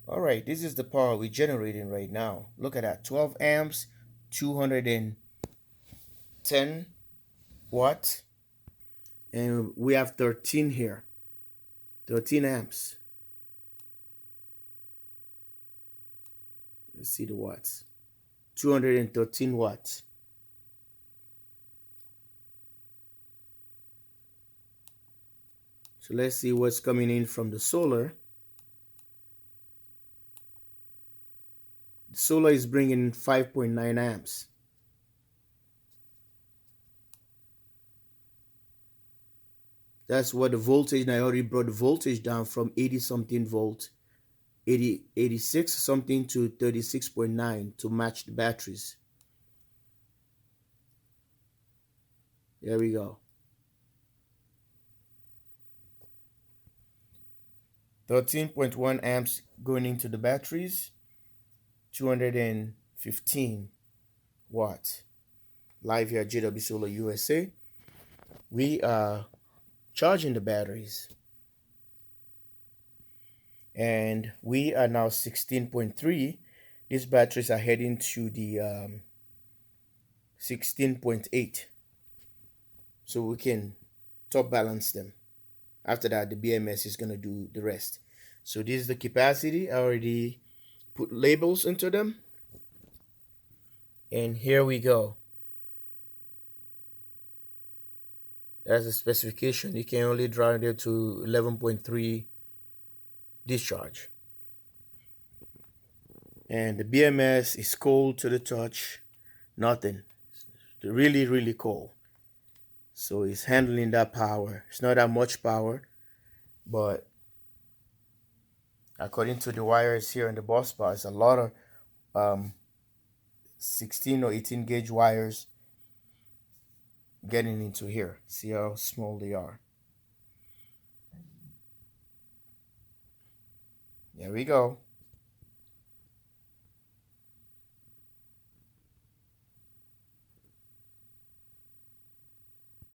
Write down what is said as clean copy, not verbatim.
All right, this is the power we're generating right now. Look at that, 12 amps, 210 watts, and we have 13 here, 13 amps. Let's see the watts, 213 watts. So let's see what's coming in from the solar. The solar is bringing 5.9 amps. That's what the voltage, and I already brought the voltage down from 80 something volt, 86 something to 36.9 to match the batteries. There we go. 13.1 amps going into the batteries, 215 watts. Live here at JW Solar USA. We are charging the batteries, and we are now 16.3. These batteries are heading to the 16.8, so we can top balance them. After that, the BMS is going to do the rest. So this is the capacity. I already put labels into them, and here we go. That's the specification. You can only drive it to 11.3 discharge. And the BMS is cold to the touch, nothing. It's really, really cold. So it's handling that power. It's not that much power, but according to the wires here in the bus bar, it's a lot of 16 or 18 gauge wires getting into here. See how small they are. There we go.